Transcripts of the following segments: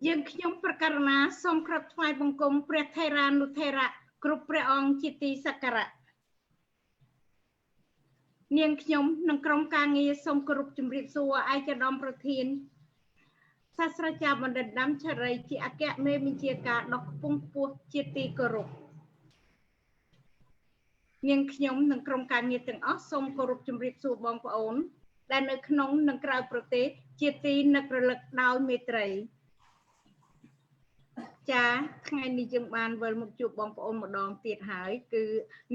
យើងខ្ញុំប្រកាសណាសូមក្រាបថ្វាយបង្គំព្រះថេរានុថេរៈគ្រប់ព្រះអង្គជាទីសក្ការៈនាងខ្ញុំនិងក្រុមការងារសូមគោរពជម្រាបសួរឯកឧត្តមប្រធានសាស្ត្រាចារ្យបណ្ឌិតដាំឆរីជាអគ្គមេបញ្ជាការដ៏ខ្ពង់ខ្ពស់ជាទីគោរពនាងខ្ញុំនិងក្រុមការងារទាំងអស់សូមគោរពជម្រាបសួរបងប្អូនដែលនៅក្នុងនិងក្រៅប្រទេសជាទីនឹករលឹកដោយមេត្រីចាថ្ងៃនេះយើងបានវិលមកជួបបងប្អូនម្ដងទៀតហើយគឺ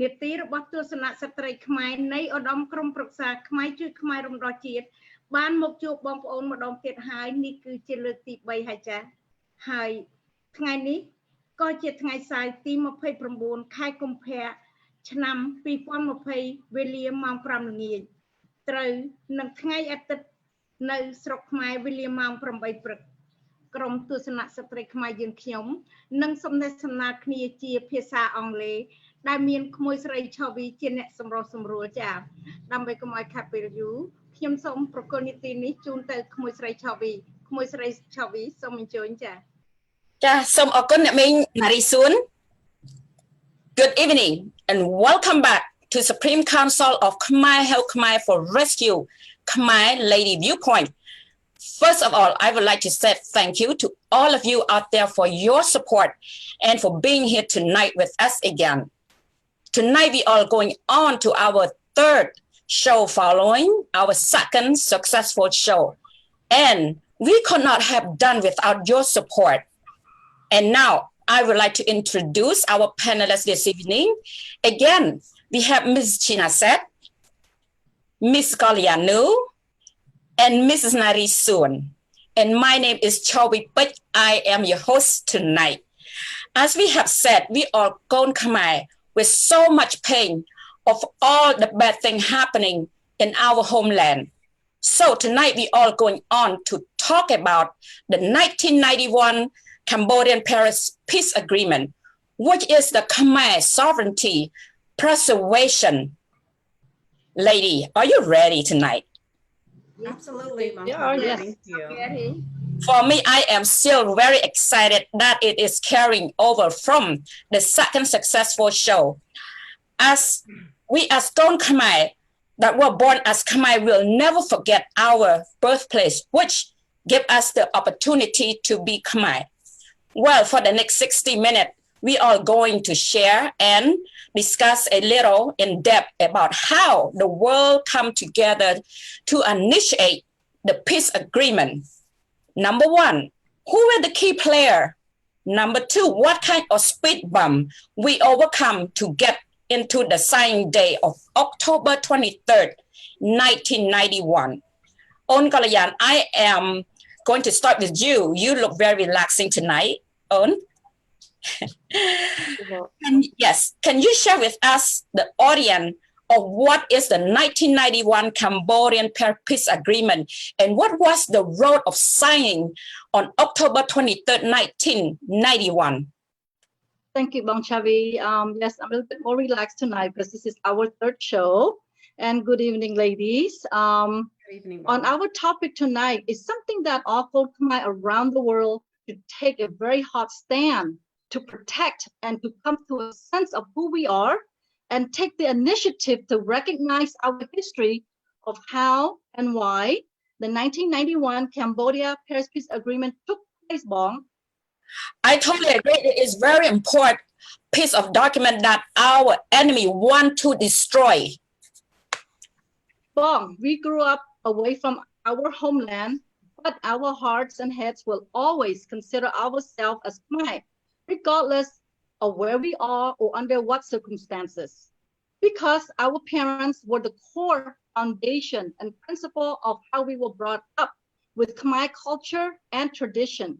នេតិរបស់ទស្សនៈស្ត្រីខ្មែរនៃឧត្តមក្រុមប្រឹក្សាខ្មែរជួយខ្មែររំដោះជាតិបានមកជួបបងប្អូនម្ដងទៀតហើយនេះគឺជាលើកទី3ហើយចាហើយថ្ងៃនេះក៏ជាថ្ងៃសៅរ៍ទី29ខែកុម្ភៈឆ្នាំ2020វេលាម៉ោង 5 ល្ងាចត្រូវនឹងថ្ងៃអាទិត្យនៅស្រុកខ្មែរវេលាម៉ោង 8 ព្រឹកក្រុមទស្សនៈស្ត្រីខ្មែរយើងខ្ញុំនឹងសំណេះសំណាលគ្នាជាភាសាអង់គ្លេសដែលមានក្មួយស្រីឆូវីជាអ្នកសម្រុះសម្រួលចាដើម្បីកុំឲ្យខាត់ពេលយូរខ្ញុំសូមប្រកល់នីតិនេះជូនទៅក្មួយស្រីឆូវីសូមអញ្ជើញចាសូមអរគុណអ្នកមីង Marisun Good evening and welcome back to Supreme Council of Khmer Help Khmer for Rescue Khmer Lady Viewpoint. First of all, I would like to say thank you to all of you out there for your support and for being here tonight with us again. Tonight we are going on to our third show following our second successful show. And we could not have done without your support. And now I would like to introduce our panelists this evening. Again, we have Ms. Chinaset, Ms. Galianu, and Mrs. Marisun. And my name is Chowi Pich. I am your host tonight. As we have said, we are gone Khmer with so much pain of all the bad things happening in our homeland. So tonight we are going on to talk about the 1991 Cambodian Paris Peace Agreement, which is the Khmer Sovereignty Preservation. Lady, are you ready tonight? Absolutely, Mom. Yes. Thank you. For me, I am still very excited that it is carrying over from the second successful show. As we as Stone Khmer that were born as Khmer will never forget our birthplace, which give us the opportunity to be Khmer. Well, for the next 60 minutes, we are going to share and discuss a little in depth about how the world come together to initiate the peace agreement. Number one, who were the key player? Number two, what kind of speed bump we overcome to get into the signing day of October 23rd, 1991. On Kalayan, I am going to start with you. You look very relaxing tonight, On. Yes, can you share with us, the audience, of what is the 1991 Cambodian Peace Agreement and what was the road of signing on October 23rd, 1991? Thank you, Bong Chavi. Yes, I'm a little bit more relaxed tonight because this is our third show. And good evening, ladies. Good evening, on our topic tonight is something that all folk Khmer around the world should take a very hot stand to protect and to come to a sense of who we are and take the initiative to recognize our history of how and why the 1991 Cambodia Paris Peace Agreement took place, Bong. I totally agree. It is very important piece of document that our enemy want to destroy. Bong, we grew up away from our homeland, but our hearts and heads will always consider ourselves as Khmer, regardless of where we are or under what circumstances, because our parents were the core foundation and principle of how we were brought up with Khmer culture and tradition.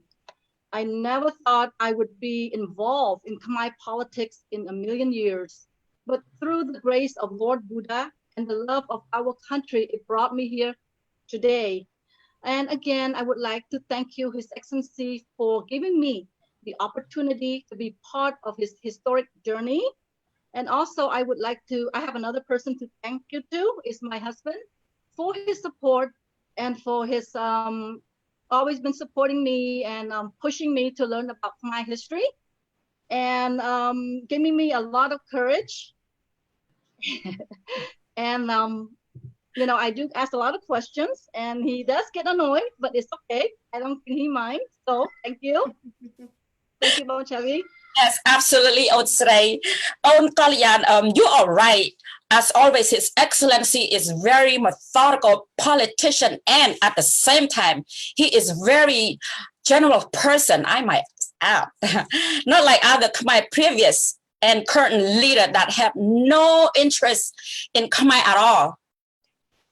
I never thought I would be involved in Khmer politics in a million years, but through the grace of Lord Buddha and the love of our country, it brought me here today. And again, I would like to thank you, His Excellency, for giving me the opportunity to be part of his historic journey. And also I would like to, I have another person to thank you to, is my husband, for his support and for his always been supporting me and pushing me to learn about my history and giving me a lot of courage. And you know, I do ask a lot of questions and he does get annoyed, but it's okay. I don't think he minds. So thank you. Thank you, Bong Chavi. Yes, absolutely, Otsrei. On Kalyan, you are right. As always, His Excellency is very methodical politician, and at the same time, he is very general person. I might add, not like other Khmer previous and current leader that have no interest in Khmer at all.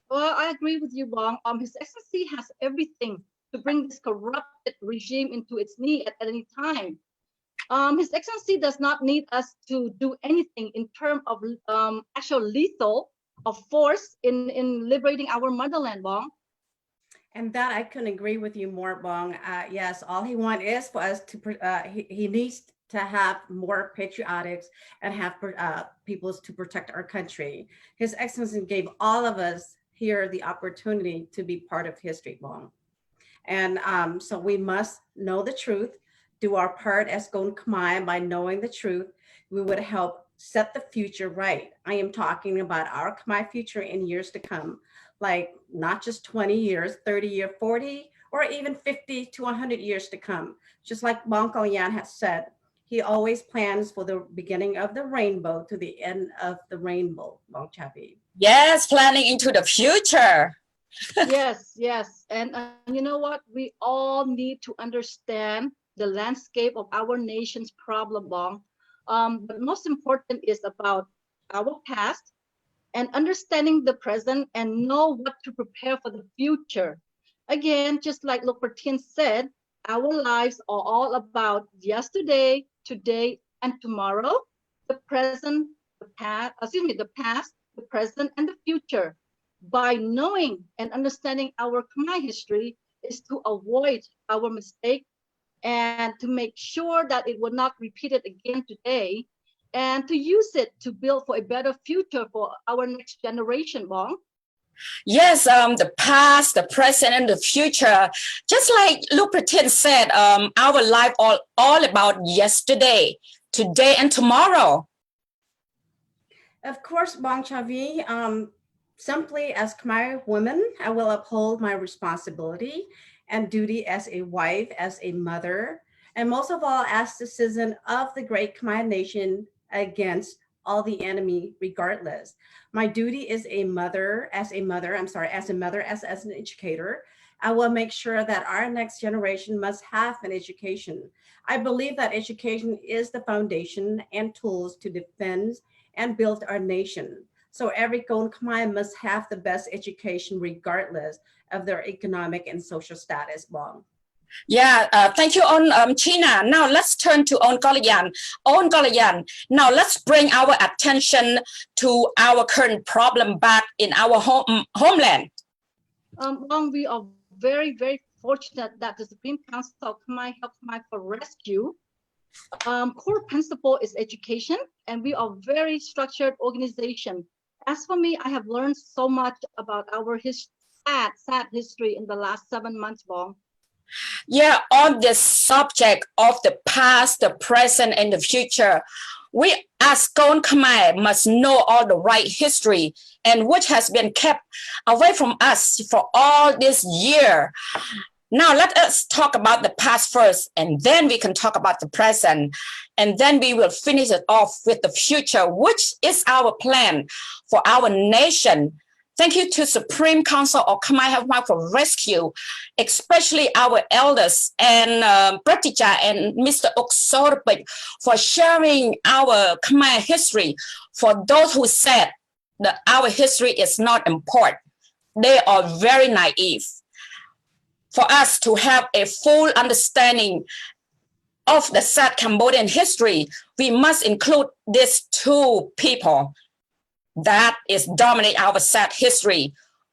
Well, I agree with you, Bong. His Excellency has everything to bring this corrupted regime into its knee at any time. His Excellency does not need us to do anything in terms of actual lethal of force in liberating our motherland, Bong. And that I couldn't agree with you more, Bong. Yes, all he wants is for us to, he needs to have more patriotics and have people to protect our country. His Excellency gave all of us here the opportunity to be part of history, Bong. And so we must know the truth, do our part as Gon Khmer. By knowing the truth, we would help set the future right. I am talking about our Khmer future in years to come, like not just 20 years, 30 years, 40, or even 50 to 100 years to come. Just like Bong Kalyan has said, he always plans for the beginning of the rainbow to the end of the rainbow, Bong Chavi. Yes, planning into the future. Yes, yes. And you know what? We all need to understand the landscape of our nation's problem, Bong. But most important is about our past and understanding the present and know what to prepare for the future. Again, just like Lopertien said, our lives are all about yesterday, today, and tomorrow, the present, the past, the past, the present, and the future. By knowing and understanding our Khmer history is to avoid our mistake and to make sure that it will not repeat it again today, and to use it to build for a better future for our next generation, Bong. Yes, the past, the present, and the future. Just like Lupretin said, our life all about yesterday, today, and tomorrow. Of course, Bong Chavi, simply as Khmer woman, I will uphold my responsibility and duty as a wife, as a mother, and most of all, as the citizen of the great Khmer nation against all the enemy, regardless. My duty is a mother, as a mother, as an educator. I will make sure that our next generation must have an education. I believe that education is the foundation and tools to defend and build our nation. So every Kon Khmer must have the best education regardless of their economic and social status, Bong. Yeah, thank you, On China. Now let's turn to On Golayan. On Golayan, now let's bring our attention to our current problem back in our homeland. Bong, we are very, very fortunate that the Supreme Council of Khmer Help Khmer for Rescue core principle is education, and we are very structured organization. As for me, I have learned so much about our sad history in the last 7 months, Bong. Yeah, on the subject of the past, the present, and the future, we as Kon Khmer must know all the right history and which has been kept away from us for all this year. Now let us talk about the past first, and then we can talk about the present, and then we will finish it off with the future, which is our plan for our nation. Thank you to Supreme Council of Khmer Help Khmer for Rescue, especially our elders and Pratija and Mr. Oksorpik for sharing our Khmer history. For those who said that our history is not important, they are very naive. For us to have a full understanding of the sad Cambodian history, we must include these two people that is dominate our sad history,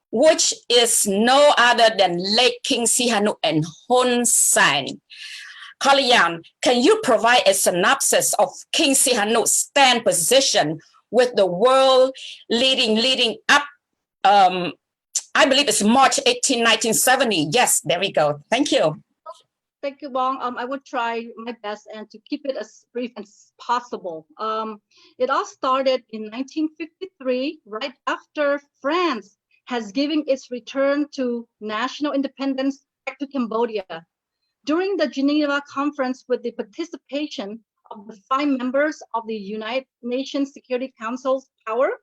which is no other than late King Sihanouk and Hun Sen. Kalian, can you provide a synopsis of King Sihanouk's stand position with the world leading up? I believe it's March 18, 1970. Yes, there we go. Thank you. Thank you, Bong. I will try my best and to keep it as brief as possible. It all started in 1953, right after France has given its return to national independence back to Cambodia. During the Geneva Conference with the participation of the 5 members of the United Nations Security Council's power,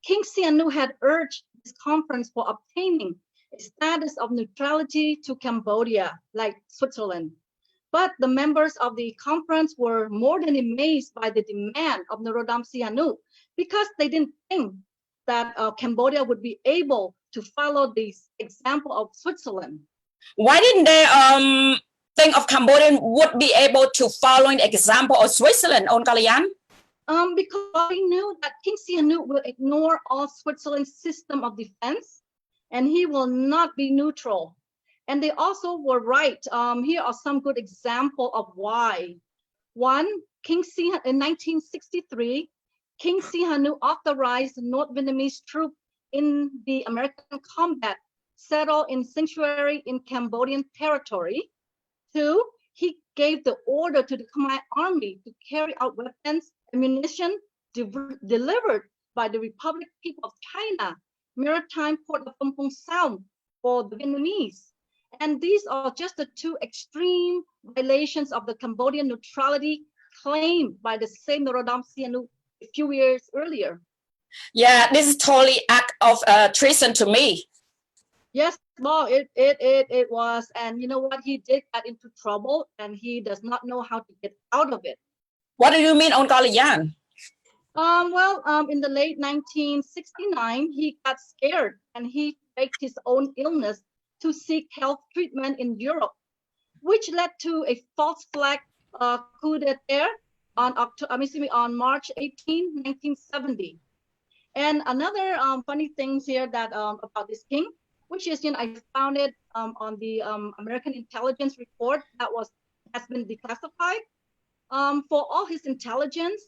King Sihanouk had urged this conference for obtaining a status of neutrality to Cambodia, like Switzerland. But the members of the conference were more than amazed by the demand of Norodom Sihanouk because they didn't think that Cambodia would be able to follow the example of Switzerland. Why didn't they think of Cambodian would be able to follow the example of Switzerland, On Kalian? Because he knew that King Sihanouk will ignore all Switzerland's system of defense, and he will not be neutral. And they also were right. Here are some good examples of why. One, in 1963, King Sihanouk authorized North Vietnamese troops in the American combat settle in sanctuary in Cambodian territory. Two, he gave the order to the Khmer Army to carry out weapons, ammunition delivered by the Republic People of China, Maritime Port of Kampong Sound for the Vietnamese. And these are just the 2 extreme violations of the Cambodian neutrality claimed by the same Norodom Sihanouk a few years earlier. Yeah, this is totally act of treason to me. Yes, well, it was, and you know what? He did get into trouble, and he does not know how to get out of it. What do you mean, On Galayan? In the late 1969, he got scared and he faked his own illness to seek health treatment in Europe, which led to a false flag coup d'etat on March 18, 1970. And another funny things here that about this king, which is, I found it on the American intelligence report that has been declassified. For all his intelligence,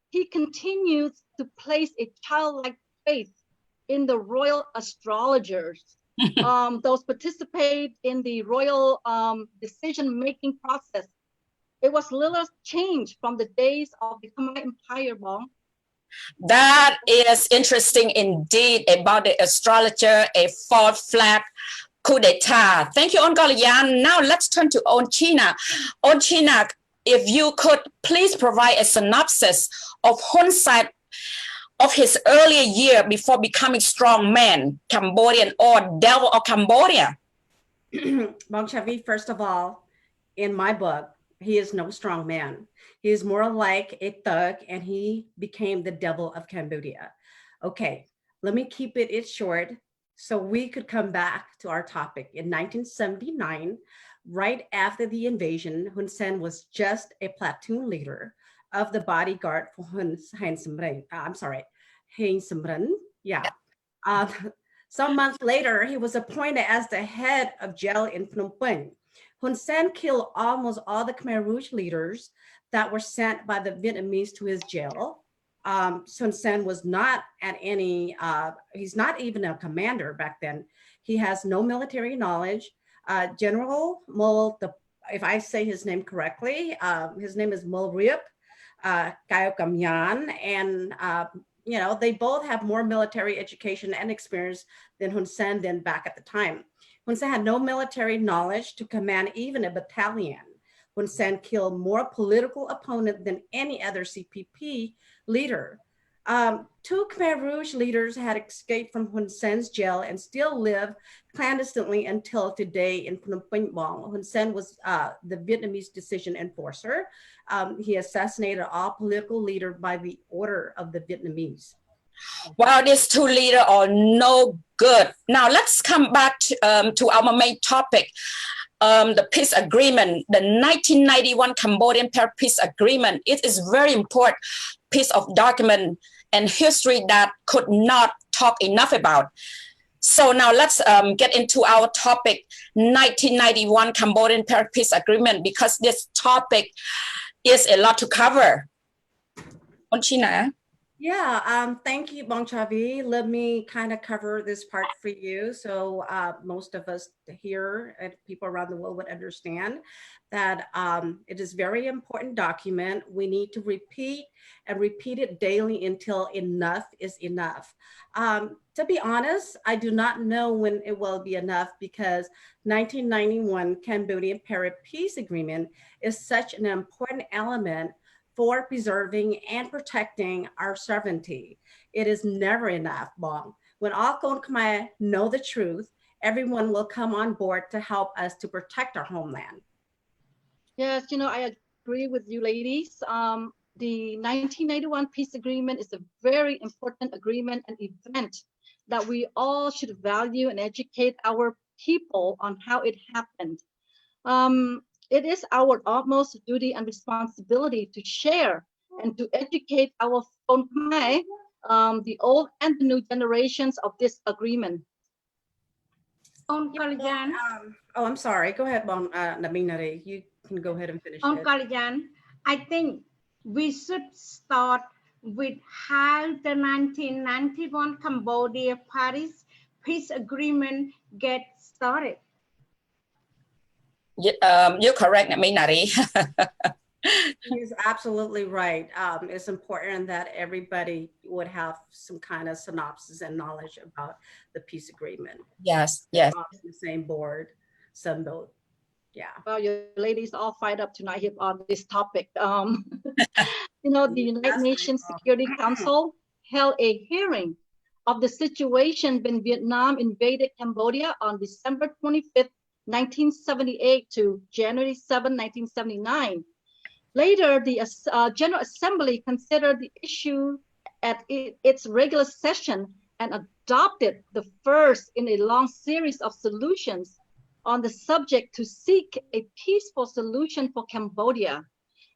he continues to place a childlike faith in the royal astrologers. Those participate in the royal decision-making process. It was little change from the days of the Khmer Empire, Bong. That is interesting indeed about the astrologer, a false flag coup d'etat. Thank you, Ongolian. Now let's turn to Onchina. Onchina, if you could please provide a synopsis of Hun Sen of his earlier year before becoming strong man, Cambodian or devil of Cambodia. Bong Chavi, first of all, in my book, he is no strong man. He is more like a thug, and he became the devil of Cambodia. Okay, let me keep it short so we could come back to our topic. In 1979, right after the invasion, Hun Sen was just a platoon leader of the bodyguard for Heng Samrin. Yeah. Some months later, he was appointed as the head of jail in Phnom Penh. Hun Sen killed almost all the Khmer Rouge leaders that were sent by the Vietnamese to his jail. Hun Sen was not at any, he's not even a commander back then. He has no military knowledge. General Mol, if I say his name correctly, his name is Mol Riep Kayo Kamyan, and you know, they both have more military education and experience than Hun Sen then back at the time. Hun Sen had no military knowledge to command even a battalion. Hun Sen killed more political opponents than any other CPP leader. Two Khmer Rouge leaders had escaped from Hun Sen's jail and still live clandestinely until today in Phnom Penh Bong. Hun Sen was the Vietnamese decision enforcer. He assassinated all political leaders by the order of the Vietnamese. Wow, these two leaders are no good. Now let's come back to our main topic. The peace agreement, the 1991 Cambodian Peace Agreement. It is very important piece of document and history that could not talk enough about. So now let's get into our topic, 1991 Cambodian Peace Agreement, because this topic is a lot to cover. Onchina. Yeah, thank you, Bong Chavi. Let me kind of cover this part for you. So most of us here and people around the world would understand that it is a very important document. We need to repeat and repeat it daily until enough is enough. To be honest, I do not know when it will be enough, because 1991 Cambodian Peace Agreement is such an important element for preserving and protecting our sovereignty. It is never enough, Bong. When all Kon Khmer know the truth, everyone will come on board to help us to protect our homeland. Yes, you know, I agree with you, ladies. The 1991 Peace Agreement is a very important agreement and event that we all should value and educate our people on how it happened. It is our utmost duty and responsibility to share and to educate our Kon Khmer, the old and the new generations of this agreement. Oh, I'm sorry. Go ahead, Naminari. You can go ahead and finish it. I think we should start with how the 1991 Cambodia Paris Peace Agreement gets started. You're correct, Naminari. He's absolutely right. It's important that everybody would have some kind of synopsis and knowledge about the peace agreement. Yes, yes. On the same board, some boat. Yeah. Well, you ladies all fired up tonight here on this topic. You know, the United Nations Security Council held a hearing of the situation when Vietnam invaded Cambodia on December 25th, 1978 to January 7, 1979. Later, the General Assembly considered the issue at its regular session and adopted the first in a long series of solutions on the subject to seek a peaceful solution for Cambodia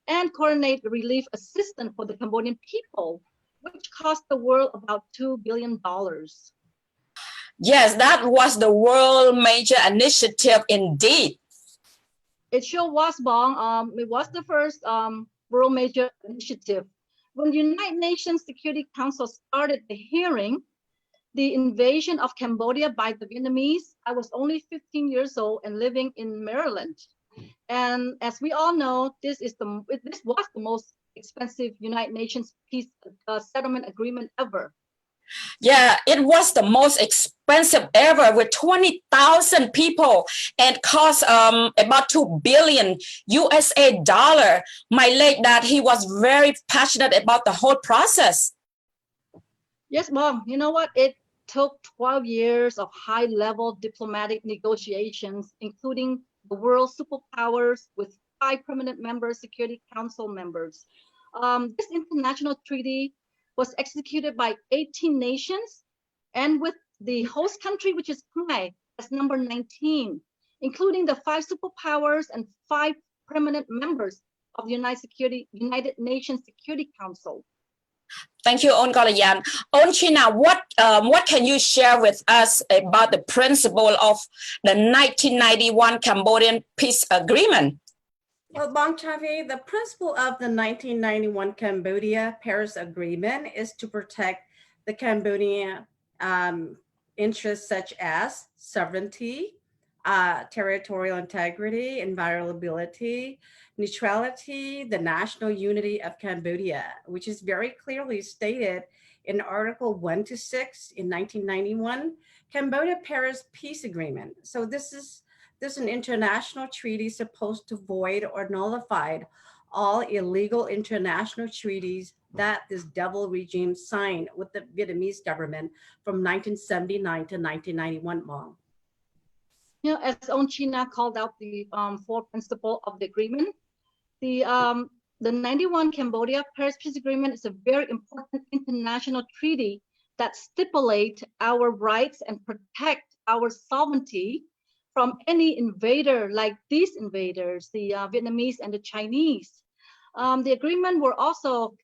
and coordinate relief assistance for the Cambodian people, which cost the world about $2 billion. Yes, that was the world major initiative indeed. It sure was, Bong. It was the first world major initiative. When the United Nations Security Council started the hearing, the invasion of Cambodia by the Vietnamese, I was only 15 years old and living in Maryland. And as we all know, this was the most expensive United Nations peace settlement agreement ever. Yeah, it was the most expensive ever with 20,000 people and cost about 2 billion USA dollar. My late dad, he was very passionate about the whole process. Yes, Mom, you know what? It took 12 years of high-level diplomatic negotiations, including the world superpowers with 5 permanent members, Security Council members. This international treaty was executed by 18 nations and with the host country, which is Khmer, as number 19, including the 5 superpowers and 5 permanent members of the United Nations Security Council. Thank you, On Galayan. On China, what can you share with us about the principle of the 1991 Cambodian Peace Agreement? Well, Bong Chavi, the principle of the 1991 Cambodia Paris Agreement is to protect the Cambodian interests such as sovereignty, territorial integrity, inviolability, neutrality, the national unity of Cambodia, which is very clearly stated in Article 1 to 6 in 1991 Cambodia Paris Peace Agreement. So this is an international treaty supposed to void or nullify all illegal international treaties that this devil regime signed with the Vietnamese government from 1979 to 1991, Mom. You know, as On China called out the 4 principles of the agreement, the 91 Cambodia Paris Peace Agreement is a very important international treaty that stipulates our rights and protect our sovereignty from any invader like these invaders, the Vietnamese and the Chinese. The agreement were also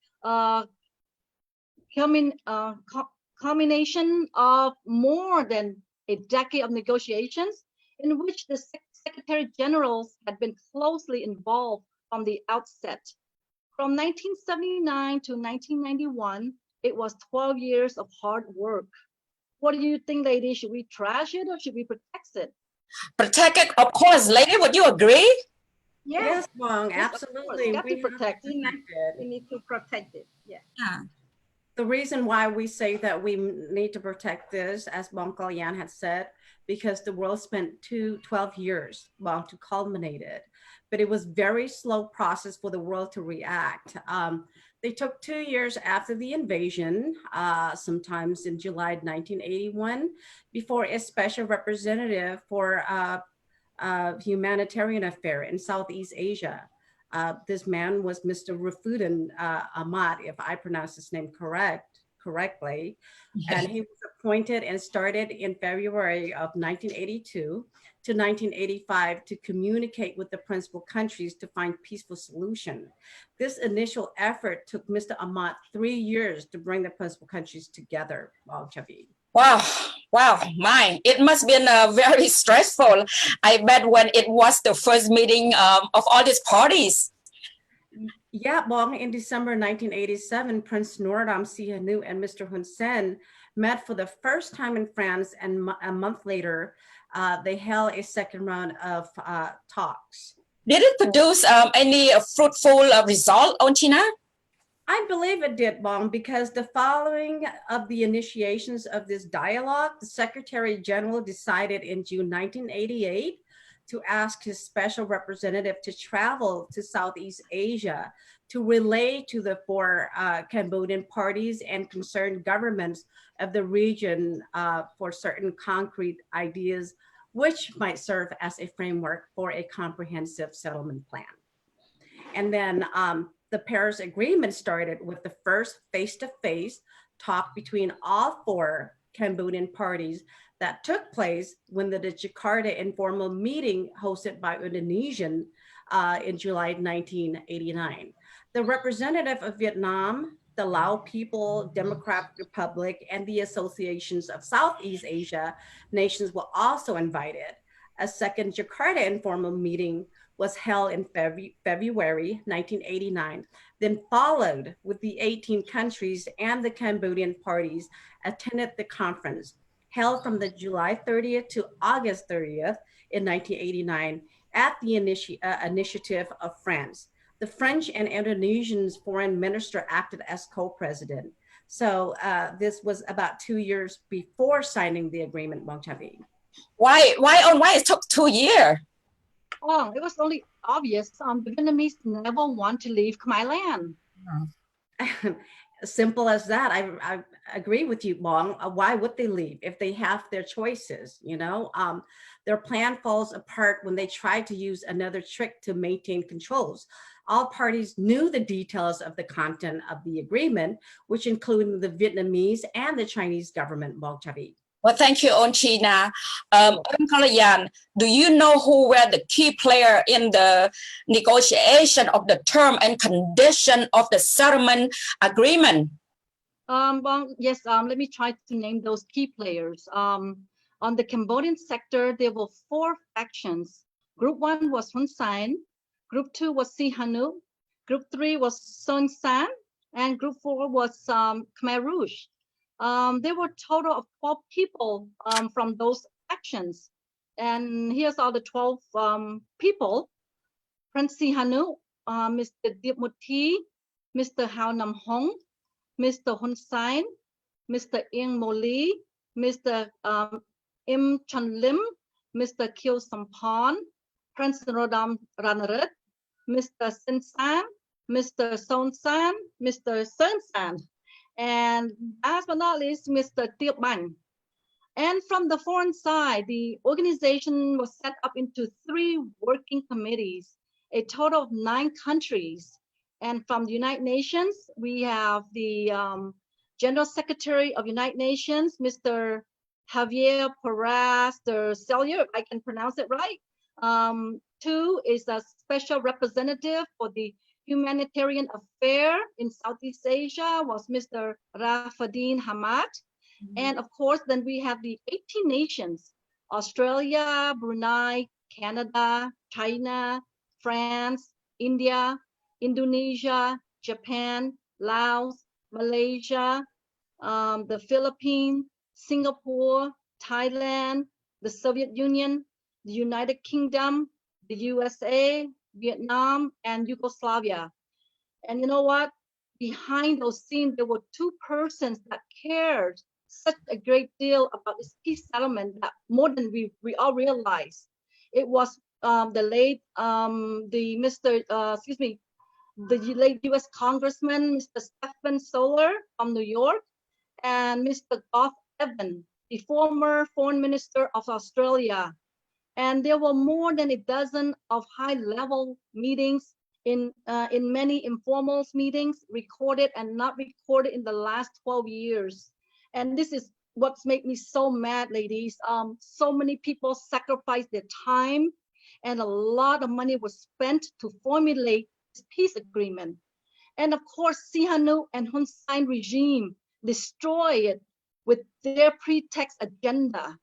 culmination of more than a decade of negotiations in which the Secretary Generals had been closely involved from the outset. From 1979 to 1991, it was 12 years of hard work. What do you think, lady? Should we trash it or should we protect it? Protect it, of course. Lady, would you agree? Yes, Bong, absolutely. We have to protect it. We need to protect it. Yeah. The reason why we say that we need to protect this, as Bong Kalyan had said, because the world spent 12 years, well, to culminate it. But it was very slow process for the world to react. They took 2 years after the invasion, sometimes in July 1981, before a special representative for humanitarian affair in Southeast Asia. This man was Mr. Rafudan Ahmad, if I pronounce his name correctly. And he was appointed and started in February of 1982 to 1985 to communicate with the principal countries to find peaceful solution. This initial effort took Mr. Ahmad 3 years to bring the principal countries together. Wow, Chavi. Wow, it must have been very stressful. I bet when it was the first meeting of all these parties. Yeah, well, in December 1987, Prince Norodom Sihanouk and Mr. Hun Sen met for the first time in France, and a month later, they held a second round of talks. Did it produce any fruitful result on China? I believe it did, Bong, because the following of the initiations of this dialogue, the Secretary General decided in June 1988 to ask his special representative to travel to Southeast Asia to relay to the 4 Cambodian parties and concerned governments of the region for certain concrete ideas, which might serve as a framework for a comprehensive settlement plan. And then the Paris Agreement started with the first face-to-face talk between all 4 Cambodian parties that took place when the Jakarta informal meeting hosted by Indonesian in July 1989. The representative of Vietnam, the Lao People Democratic Republic, and the associations of Southeast Asia nations were also invited. A second Jakarta informal meeting was held in February 1989, then followed with the 18 countries and the Cambodian parties attended the conference, held from the July 30th to August 30th in 1989 at the initiative of France. The French and Indonesian foreign minister acted as co-president. So this was about 2 years before signing the agreement, Bong Chavi. Why it took 2 years? Oh, it was only obvious. The Vietnamese never want to leave Khmer land. Simple as that. I agree with you, Bong. Why would they leave if they have their choices? You know, their plan falls apart when they try to use another trick to maintain controls. All parties knew the details of the content of the agreement, which included the Vietnamese and the Chinese government, Bong Chavi. Well, thank you, Onchina. Kalayan, do you know who were the key player in the negotiation of the term and condition of the settlement agreement? Yes, let me try to name those key players. On the Cambodian sector, there were 4 factions. Group 1 was Hun Sen, Group 2 was Sihanouk, Group 3 was Son San, and Group 4 was Khmer Rouge. There were a total of 12 people from those factions. And here's all the 12 people. Prince Sihanouk, Mr. Diep Muthi, Mr. Hao Nam Hong, Mr. Hun Sen, Mr. Ieng Mo Lee, Mr. Im Chun Lim, Mr. Khieu Samphan, Prince Rodam Ranarith, Mr. Sin San, Mr. Son San, Mr. Sun San, and last but not least, Mr. Tiep Bang. And from the foreign side, the organization was set up into 3 working committees, a total of 9 countries. And from the United Nations, we have the General Secretary of United Nations, Mr. Javier Perez de Cellier, I can pronounce it right. 2 is a special representative for the humanitarian affair in Southeast Asia was Mr. Rafadin Hamad. And of course, then we have the 18 nations, Australia, Brunei, Canada, China, France, India, Indonesia, Japan, Laos, Malaysia, the Philippines, Singapore, Thailand, the Soviet Union, the United Kingdom, the USA, Vietnam, and Yugoslavia. And you know what? Behind those scenes, there were 2 persons that cared such a great deal about this peace settlement that more than we all realize. It was the late the late U.S. Congressman, Mr. Stephen Solar from New York, and Mr. Gough Evan, the former Foreign Minister of Australia. And there were more than a dozen of high-level meetings in many informal meetings, recorded and not recorded in the last 12 years. And this is what's made me so mad, ladies. So many people sacrificed their time, and a lot of money was spent to formulate this peace agreement. And of course, Sihanouk and Hun Sen regime destroyed it with their pretext agenda.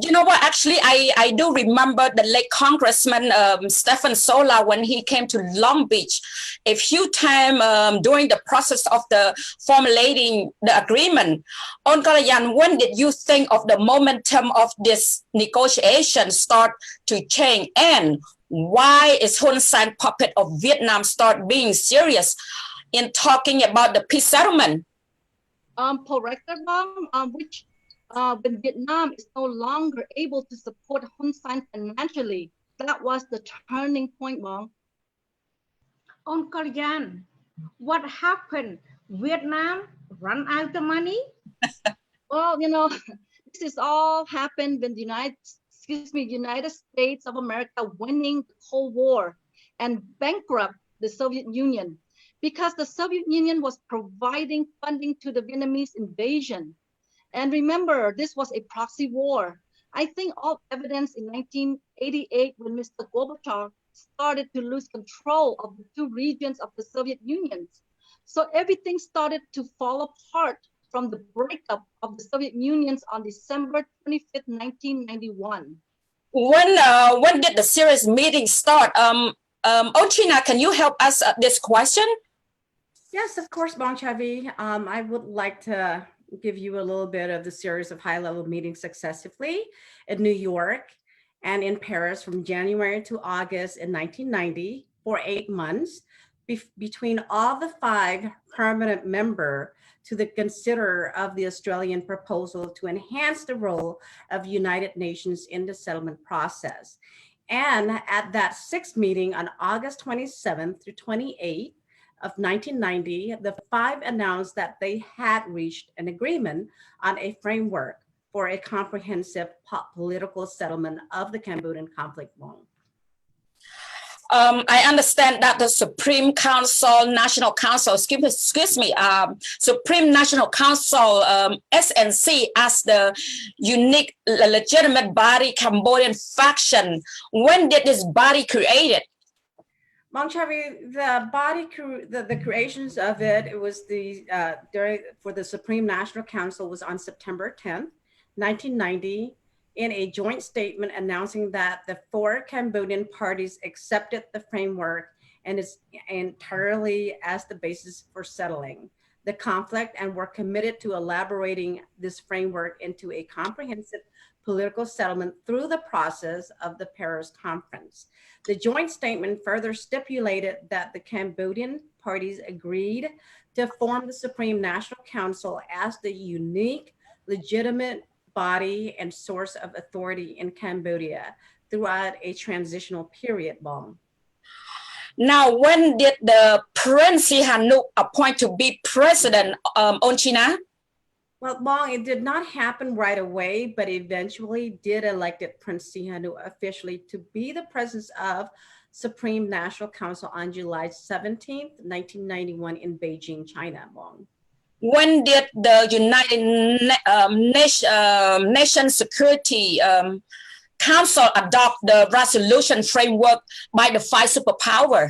You know what, actually, I do remember the late Congressman Stephen Sola when he came to Long Beach a few times during the process of the formulating the agreement. On Kalayan, when did you think of the momentum of this negotiation start to change, and why is Hun Sen puppet of Vietnam start being serious in talking about the peace settlement? Correct, which when Vietnam is no longer able to support Hun Sen financially, that was the turning point, Mom. On Korean, what happened? Vietnam run out of money? Well, you know, this is all happened when the United States of America winning the Cold War and bankrupt the Soviet Union, because the Soviet Union was providing funding to the Vietnamese invasion. And remember, this was a proxy war. I think all evidence in 1988 when Mr. Gorbachev started to lose control of the 2 regions of the Soviet Union. So everything started to fall apart from the breakup of the Soviet Union on December 25th, 1991. When did the series meeting start? Ochina, can you help us this question? Yes, of course, Bong Chavi. I would like to give you a little bit of the series of high-level meetings successively in New York and in Paris from January to August in 1990 for 8 months between all the 5 permanent members to the consider of the Australian proposal to enhance the role of United Nations in the settlement process. And at that 6th meeting on August 27th through 28th of 1990, the 5 announced that they had reached an agreement on a framework for a comprehensive political settlement of the Cambodian conflict. I understand that the Supreme Council, National Council, excuse me, Supreme National Council, SNC, as the unique legitimate body Cambodian faction. When did this body created? Bong Chavi, the body, the creations of it was for the Supreme National Council was on September 10th, 1990, in a joint statement announcing that the 4 Cambodian parties accepted the framework and is entirely as the basis for settling the conflict and were committed to elaborating this framework into a comprehensive political settlement through the process of the Paris Conference. The joint statement further stipulated that the Cambodian parties agreed to form the Supreme National Council as the unique, legitimate body and source of authority in Cambodia throughout a transitional period. Bong. Now, when did the Prince Sihanouk appoint to be president, Onchina? Well, Bong, it did not happen right away, but eventually did elected Prince Sihanouk officially to be the president of Supreme National Council on July 17th, 1991 in Beijing, China. Bong. When did the United Nations Security Council adopt the resolution framework by the 5 superpowers?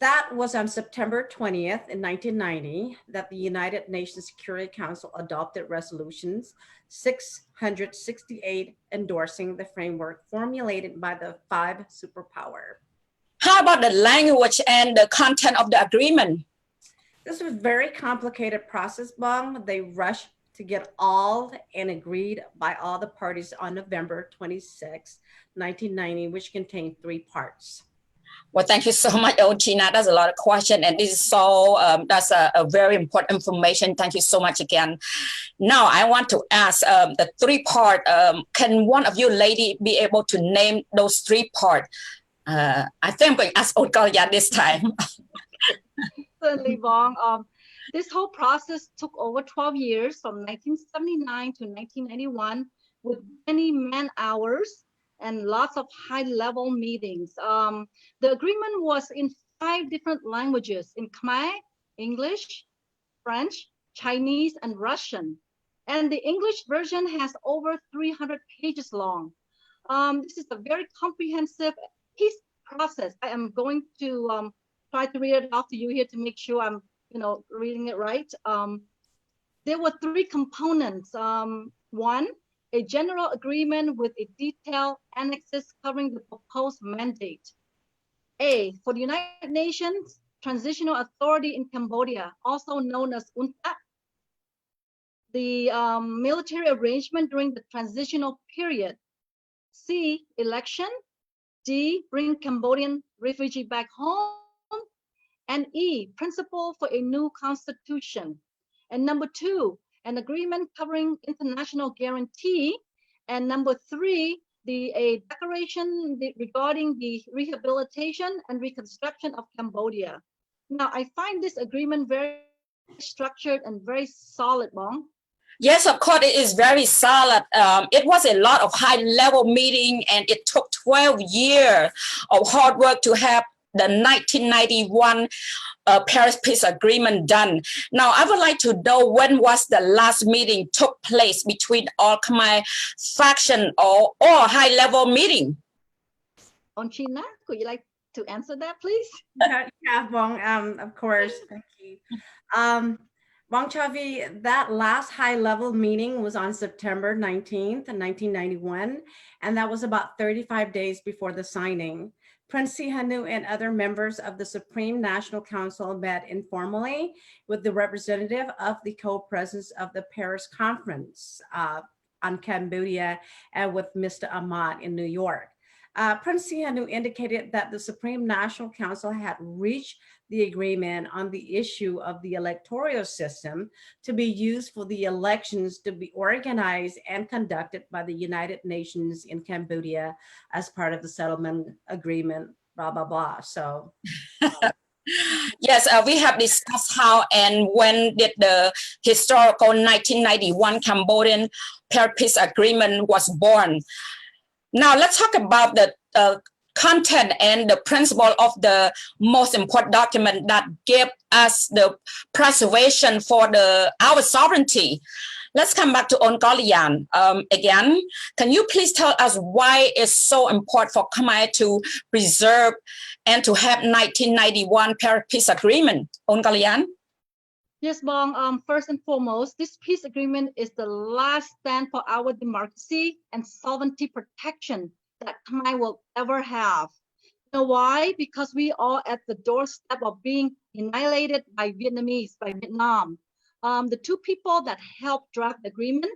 That was on September 20th in 1990 that the United Nations Security Council adopted resolutions 668 endorsing the framework formulated by the 5 superpowers. How about the language and the content of the agreement? This was a very complicated process, Bong. They rushed to get all and agreed by all the parties on November 26, 1990, which contained 3 parts. Well, thank you so much, Ochina. That's a lot of questions, and this is so, that's a very important information. Thank you so much again. Now, I want to ask the 3 parts. Can one of you lady be able to name those 3 parts? I think I'm going to ask Otkalya this time. Certainly, Bong. This whole process took over 12 years from 1979 to 1991 with many man-hours and lots of high-level meetings. The agreement was in 5 different languages, in Khmer, English, French, Chinese, and Russian. And the English version has over 300 pages long. This is a very comprehensive peace process. I am going to try to read it off to you here to make sure I'm reading it right. There were 3 components. 1, a general agreement with a detailed annexes covering the proposed mandate. A, for the United Nations Transitional Authority in Cambodia, also known as UNTAC, the military arrangement during the transitional period. C, election. D, bring Cambodian refugee back home. And E, principle for a new constitution. And number 2, an agreement covering international guarantee. And number 3, a declaration regarding the rehabilitation and reconstruction of Cambodia. Now, I find this agreement very structured and very solid, Bong. Yes, of course, it is very solid. It was a lot of high-level meeting, and it took 12 years of hard work to have the 1991 Paris Peace Agreement done. Now, I would like to know when was the last meeting took place between all Khmer faction or high-level meeting? Onchina, could you like to answer that, please? Yeah, Bong, of course, thank you. Bong Chavi, that last high-level meeting was on September 19th, 1991, and that was about 35 days before the signing. Prince Sihanouk and other members of the Supreme National Council met informally with the representative of the co-presidents of the Paris Conference on Cambodia and with Mr. Ahmad in New York. Prince Sihanouk indicated that the Supreme National Council had reached the agreement on the issue of the electoral system to be used for the elections to be organized and conducted by the United Nations in Cambodia as part of the settlement agreement, blah, blah, blah. So. Yes, we have discussed how and when did the historical 1991 Cambodian Paris Peace Agreement was born. Now let's talk about the content and the principle of the most important document that gave us the preservation for our sovereignty. Let's come back to Onkolian again. Can you please tell us why it's so important for Khmer to preserve and to have 1991 Paris Peace Agreement? Onkolian? Yes, Bong. First and foremost, this peace agreement is the last stand for our democracy and sovereignty protection that Khmer will ever have. You know why? Because we are at the doorstep of being annihilated by Vietnamese, by Vietnam. The two people that helped draft the agreement,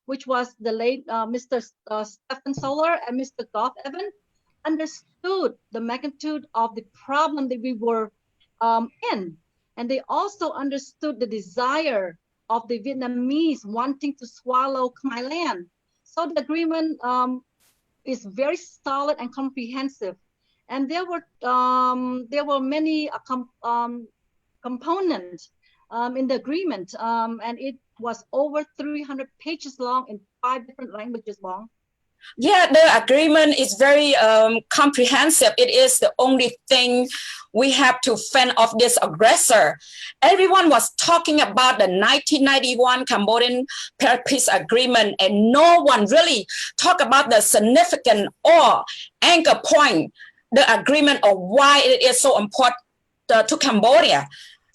which was the late Mr. Stephen Solar and Mr. Gough Evan, understood the magnitude of the problem that we were in. And they also understood the desire of the Vietnamese wanting to swallow Khmer land. So the agreement is very solid and comprehensive. And there were many components in the agreement, and it was over 300 pages long in 5 different languages long. Yeah, the agreement is very comprehensive. It is the only thing we have to fend off this aggressor. Everyone was talking about the 1991 Cambodian Paris Peace Agreement, and no one really talked about the significant or anchor point, the agreement, or why it is so important to Cambodia.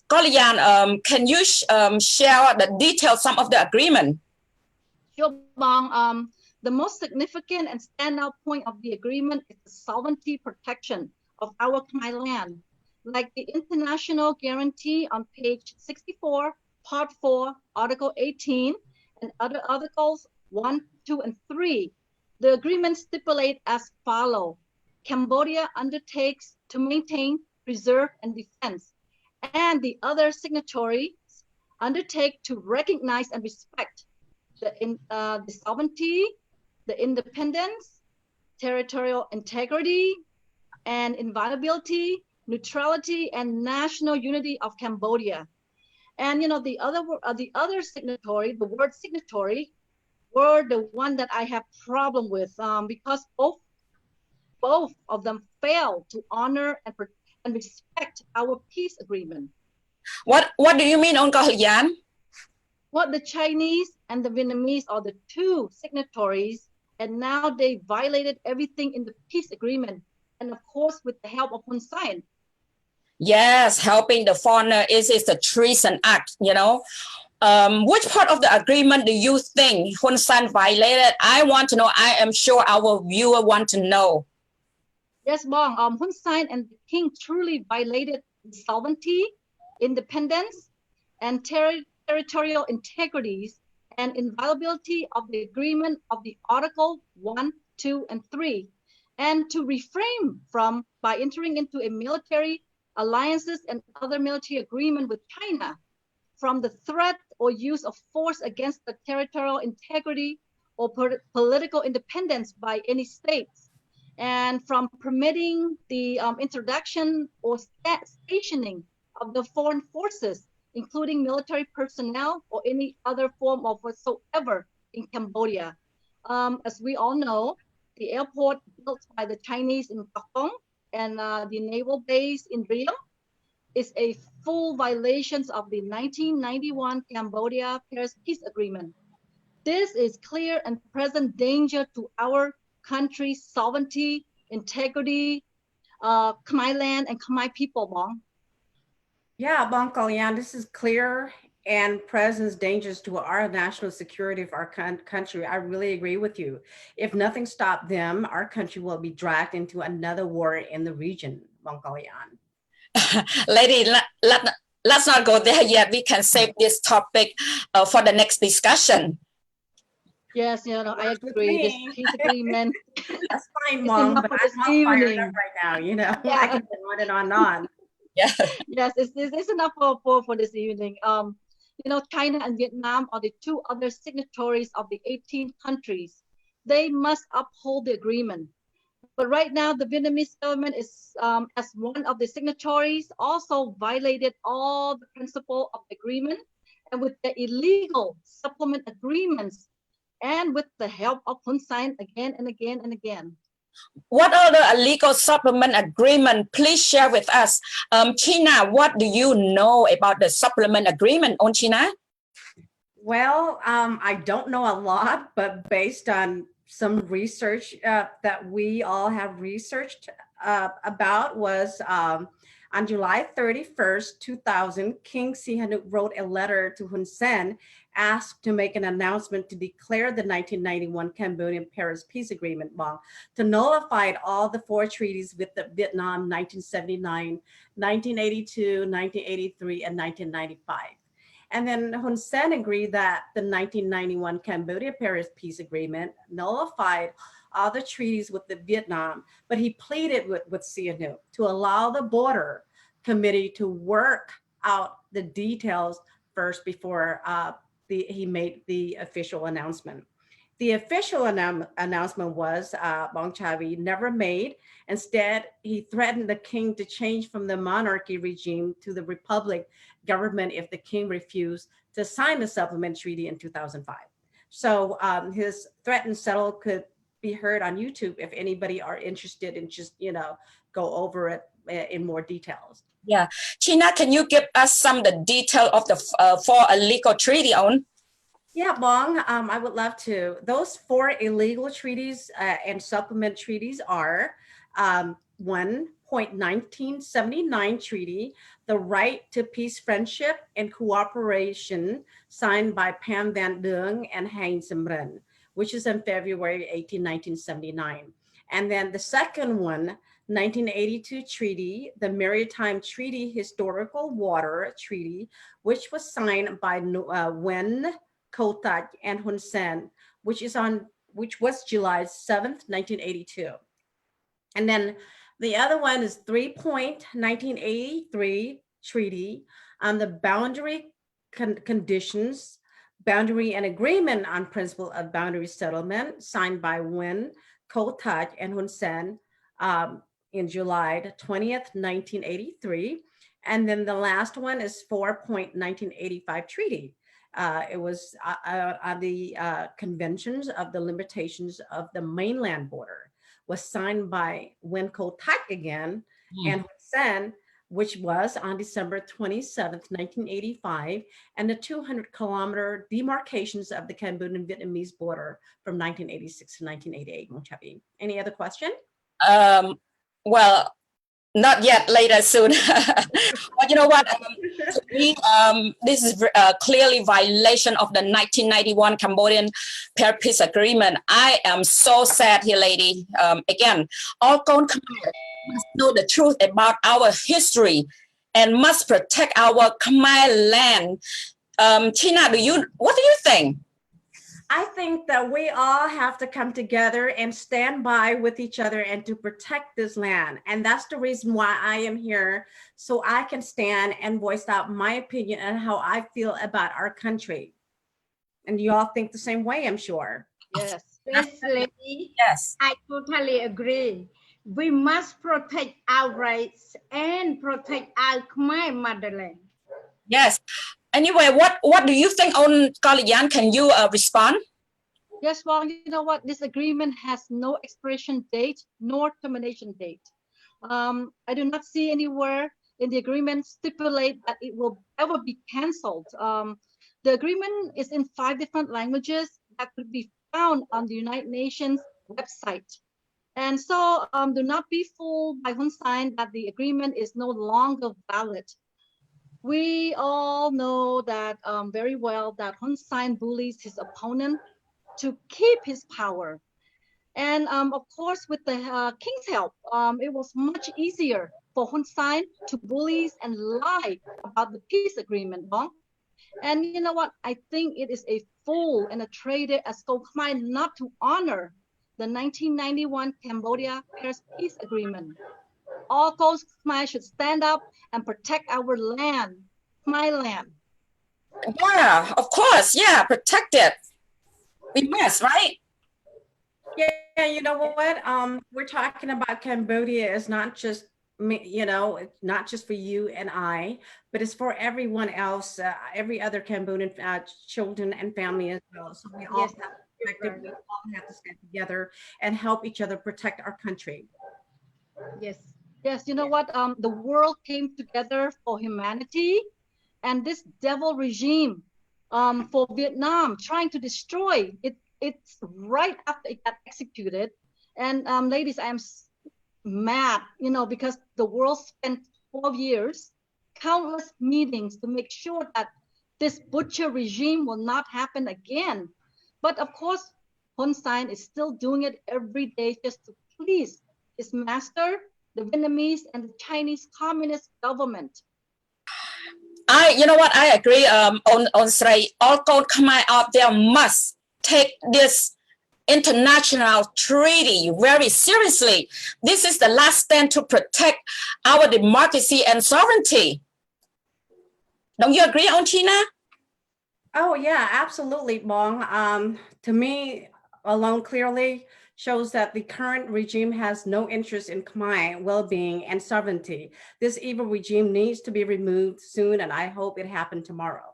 Kolian, can you share the details, some of the agreement? Sure, Bong. The most significant and standout point of the agreement is the sovereignty protection of our Khmer land. Like the international guarantee on page 64, part 4, article 18, and other articles 1, 2, and 3, the agreement stipulate as follows. Cambodia undertakes to maintain, preserve, and defend, and the other signatories undertake to recognize and respect the sovereignty, the independence, territorial integrity, and inviolability, neutrality, and national unity of Cambodia. And you know, the other signatory, the word signatory, were the one that I have problem with because both of them fail to honor and respect our peace agreement. What do you mean, Uncle Yan? What the Chinese and the Vietnamese are the two signatories, and now they violated everything in the peace agreement, and of course with the help of Hun Sen. Yes, helping the foreigner is the treason act, you know. Which part of the agreement do you think Hun Sen violated? I want to know. I am sure our viewer want to know. Yes, Bong. Hun Sen and the king truly violated sovereignty, independence, and territorial integrities and inviolability of the agreement of the Article 1, 2, and 3, and to refrain from by entering into a military alliances and other military agreement with China from the threat or use of force against the territorial integrity or political independence by any states, and from permitting the introduction or stationing of the foreign forces, including military personnel or any other form of whatsoever in Cambodia. As we all know, the airport built by the Chinese in Pakong and the naval base in Rio is a full violation of the 1991 Cambodia Paris Peace Agreement. This is clear and present danger to our country's sovereignty, integrity, Khmer land, and Khmer people, Bong. Yeah, Bong Kalian, this is clear and presents dangers to our national security of our country. I really agree with you. If nothing stopped them, our country will be dragged into another war in the region, Mongolian. Lady, let's not go there yet. We can save this topic for the next discussion. Yes, I agree. This peace agreement. That's fine, Mom, but I'm not fired up right now, Yeah. I can go on and on and on. Yeah. Yes, it's enough for this evening. China and Vietnam are the two other signatories of the 18 countries. They must uphold the agreement. But right now, the Vietnamese government is, as one of the signatories, also violated all the principle of the agreement, and with the illegal supplement agreements, and with the help of Hun Sen again and again and again. What are the illegal supplement agreement? Please share with us. China, what do you know about the supplement agreement on China? Well, I don't know a lot, but based on some research that we all have researched about was on July 31st, 2000, King Sihanouk wrote a letter to Hun Sen, asked to make an announcement to declare the 1991 Cambodian-Paris Peace Agreement to nullify all the 4 treaties with the Vietnam 1979, 1982, 1983, and 1995. And then Hun Sen agreed that the 1991 Cambodia-Paris Peace Agreement nullified all the treaties with the Vietnam, but he pleaded with Sihanouk to allow the border committee to work out the details first before he made the official announcement. The official announcement was Bong Chavi never made. Instead, he threatened the king to change from the monarchy regime to the republic government if the king refused to sign the supplement treaty in 2005. So his threatened settle could be heard on YouTube if anybody are interested in just, go over it in more details. Yeah. China, can you give us some of the detail of the 4 illegal treaty on? Yeah, Bong, I would love to. Those 4 illegal treaties and supplement treaties are 1.1979 treaty, the right to peace, friendship, and cooperation, signed by Pham Van Dung and Heng Samrin, which is in February 18, 1979. And then the second one, 1982 treaty, the Maritime Treaty Historical Water Treaty, which was signed by Nguyen Co Thach and Hun Sen, which was July 7th, 1982. And then the other one is 3.1983 treaty on the boundary conditions, boundary and agreement on principle of boundary settlement, signed by Nguyen Co Thach and Hun Sen in July 20th, 1983. And then the last one is 4.1985 treaty. It was on the conventions of the limitations of the mainland border, was signed by Nguyen Co Thach again and Hun Sen, which was on December 27th, 1985, and the 200-kilometer demarcations of the Cambodian-Vietnamese border from 1986 to 1988. Any other question? Well, not yet, later, soon. But you know what? To me, this is clearly violation of the 1991 Cambodian-Paris Peace Agreement. I am so sad here, lady. Again, all Khmer must know the truth about our history and must protect our Khmer land. China, what do you think? I think that we all have to come together and stand by with each other and to protect this land. And that's the reason why I am here, so I can stand and voice out my opinion and how I feel about our country. And you all think the same way, I'm sure. Yes. Yes, lady. Yes. I totally agree. We must protect our rights and protect our Khmer motherland. Yes. Anyway, what do you think on Kalian? Can you respond? Yes, well, you know what? This agreement has no expiration date nor termination date. I do not see anywhere in the agreement stipulate that it will ever be canceled. The agreement is in 5 different languages that could be found on the United Nations website. And so do not be fooled by Hun Sen that the agreement is no longer valid. We all know that very well that Hun Sen bullies his opponent to keep his power. And of course, with the king's help, it was much easier for Hun Sen to bully and lie about the peace agreement. And you know what? I think it is a fool and a traitor as Khmer not to honor the 1991 Cambodia-Paris Peace Agreement. All Khmer should stand up and protect our land, my land. Yeah, of course. Yeah, protect it. We must, right? Yeah, you know what? We're talking about Cambodia is not just me, you know, it's not just for you and I, but it's for everyone else, every other Cambodian children and family as well. So we all Yes, have to protect it. We all have to stand together and help each other protect our country. yes. Yes, you know what? The world came together for humanity, and this devil regime for Vietnam trying to destroy it. It's right after it got executed. And ladies, I am mad, you know, because the world spent 12 years, countless meetings to make sure that this butcher regime will not happen again. But of course, Hun Sen is still doing it every day just to please his master, the Vietnamese and the Chinese Communist government. You know what? I agree. On Sray, all Khmer out there must take this international treaty very seriously. This is the last stand to protect our democracy and sovereignty. Don't you agree, China? Oh yeah, absolutely, Bong. To me, alone clearly shows that the current regime has no interest in Khmer well-being and sovereignty. This evil regime needs to be removed soon, and I hope it happened tomorrow.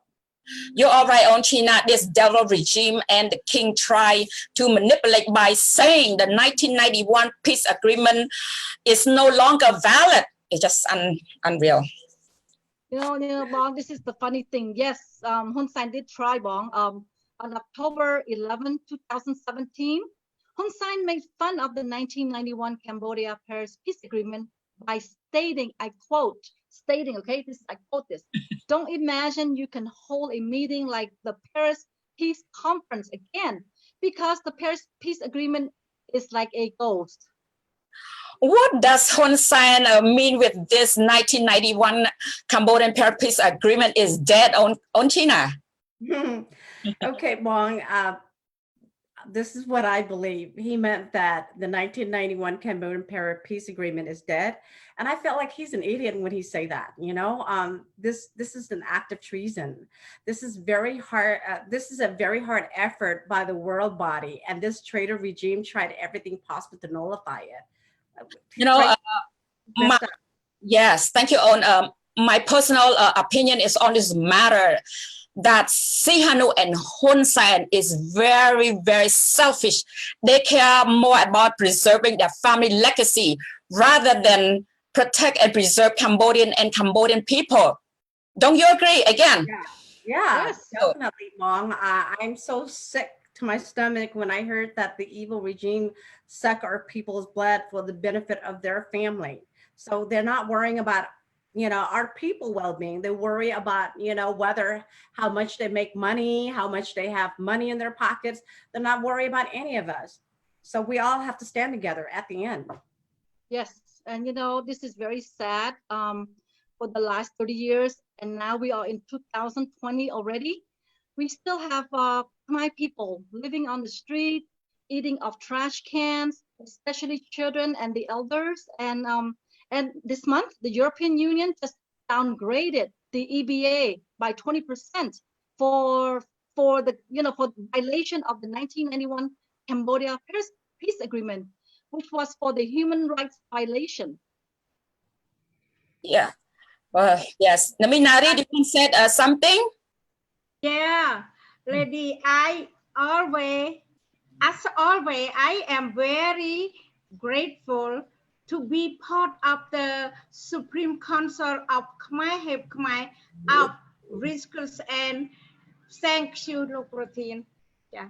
You're all right, on China. This devil regime and the king try to manipulate by saying the 1991 peace agreement is no longer valid. It's just unreal. You know, Bong, this is the funny thing. Yes, Hun Sen did try, Bong. On October 11, 2017, Hun Sen made fun of the 1991 Cambodia-Paris peace agreement by stating, I quote, okay, I quote this, don't imagine you can hold a meeting like the Paris Peace Conference again, because the Paris Peace Agreement is like a ghost. What does Hun Sen mean with this 1991 Cambodian Paris Peace Agreement is dead on China? Okay, Bong, this is what I believe. He meant that the 1991 Cambodian Paris Peace Agreement is dead. And I felt like he's an idiot when he say that, you know. This is an act of treason. This is very hard. This is a very hard effort by the world body. And this traitor regime tried everything possible to nullify it. You know, yes, thank you. On my personal opinion is on this matter that Sihanouk and Hun Sen is very, very selfish. They care more about preserving their family legacy rather than protect and preserve Cambodian and Cambodian people. Don't you agree again? Yeah, yes, definitely, Mom. I'm so sick to my stomach when I heard that the evil regime suck our people's blood for the benefit of their family. So they're not worrying about, you know, our people well-being. They worry about, you know, whether how much they make money, how much they have money in their pockets. They're not worried about any of us. So we all have to stand together at the end. Yes, and you know, this is very sad for the last 30 years, and now we are in 2020 already. We still have Khmer people living on the street, eating off trash cans, especially children and the elders. And this month, the European Union just downgraded the EBA by 20% for the, you know, for violation of the 1991 Cambodia Peace Agreement, which was for the human rights violation. Yeah. Yes. Naminari, did you say something? Yeah, Lady, as always, I am very grateful to be part of the Supreme Council of Khmer Help Khmer of Risks, and thank you, Loprotin. Yeah.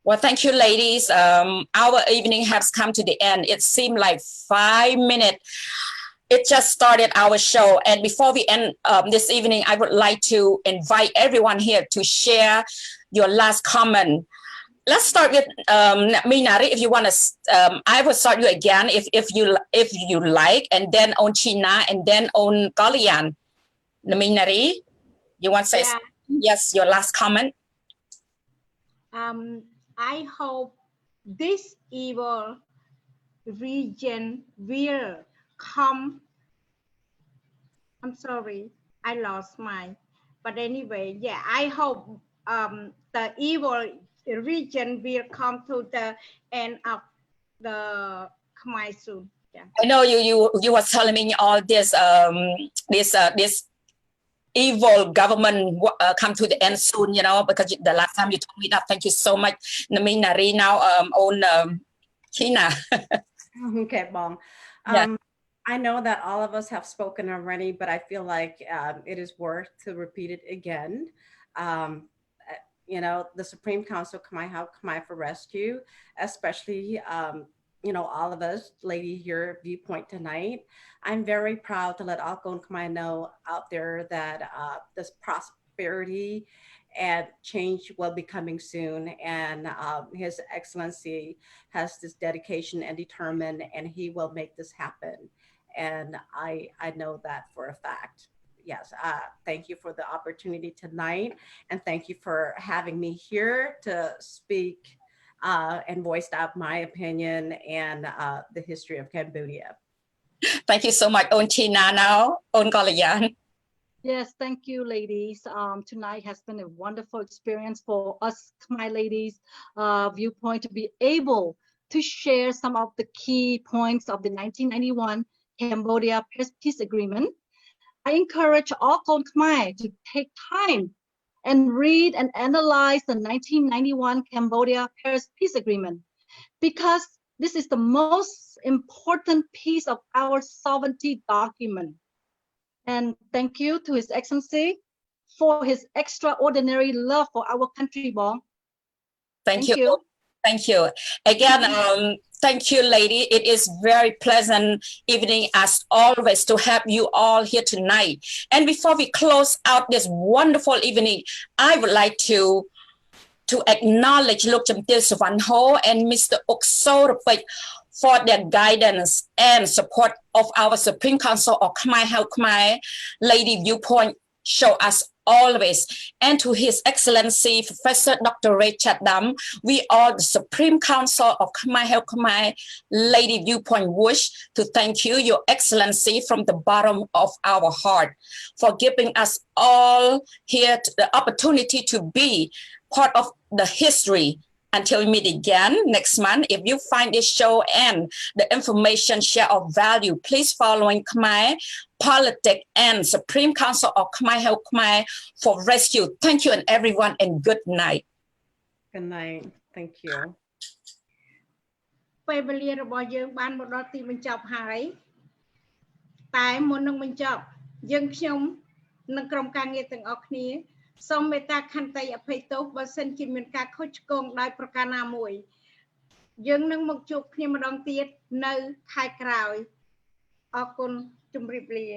Well, thank you, ladies. Our evening has come to the end. It seemed like 5 minutes. it just started our show. And before we end this evening, I would like to invite everyone here to share your last comment. Let's start with Minari. If you want to, I will start you again if you like, and then on China, and then on Golian. Minari, you want to say yes? Your last comment. I hope this evil region will come. I'm sorry, I lost mine. But anyway, yeah, I hope the evil region will come to the end of the Khmer soon. Yeah. I know you were telling me all this this evil government come to the end soon, you know, because the last time you told me that. Thank you so much, Nari. Now on China. Okay, Bong. I know that all of us have spoken already, but I feel like it is worth to repeat it again. You know, the Supreme Council Khmer for Rescue, especially, you know, all of us, Lady, your viewpoint tonight. I'm very proud to let Alcon Khmer know out there that this prosperity and change will be coming soon. And His Excellency has this dedication and determined, and he will make this happen. And I know that for a fact. Yes, thank you for the opportunity tonight. And thank you for having me here to speak and voice out my opinion and the history of Cambodia. Thank you so much, on China now, on Golian. Yes, thank you, ladies. Tonight has been a wonderful experience for us, Khmer ladies, viewpoint to be able to share some of the key points of the 1991 Cambodia Peace Agreement. I encourage all Khmer to take time and read and analyze the 1991 Cambodia Peace Agreement, because this is the most important piece of our sovereignty document. And thank you to His Excellency for his extraordinary love for our country, Bong. Thank you. Thank you. Again, thank you, lady. It is very pleasant evening as always to have you all here tonight. And before we close out this wonderful evening, I would like to acknowledge Luk Chamtil Savanho and Mr. Okso Rapik for their guidance and support of our Supreme Council of Khmer Help Khmer Lady Viewpoint show as always. And to His Excellency Professor Dr. Ray Chatham, we all the Supreme Council of Khmer Help Khmer Lady Viewpoint wish to thank you, Your Excellency, from the bottom of our heart for giving us all here the opportunity to be part of the history. Until we meet again next month, if you find this show and the information share of value, please following Khmer Politics and Supreme Council of Khmer Help Khmer for Rescue. Thank you and everyone, and good night. Good night. Thank you. ពេលវេលារបស់យើងបានមកដល់ទីបញ្ចប់ហើយតែមុននឹងបញ្ចប់យើងខ្ញុំនិងក្រុមការងារទាំងអស់គ្នាសូមមេត្តាខន្តីអភ័យទោសបើសិនជាមានការខុសឆ្គងដោយប្រការណាមួយយើងនឹងមកជួបគ្នាម្ដងទៀតនៅខែក្រោយអរគុណជម្រាបលា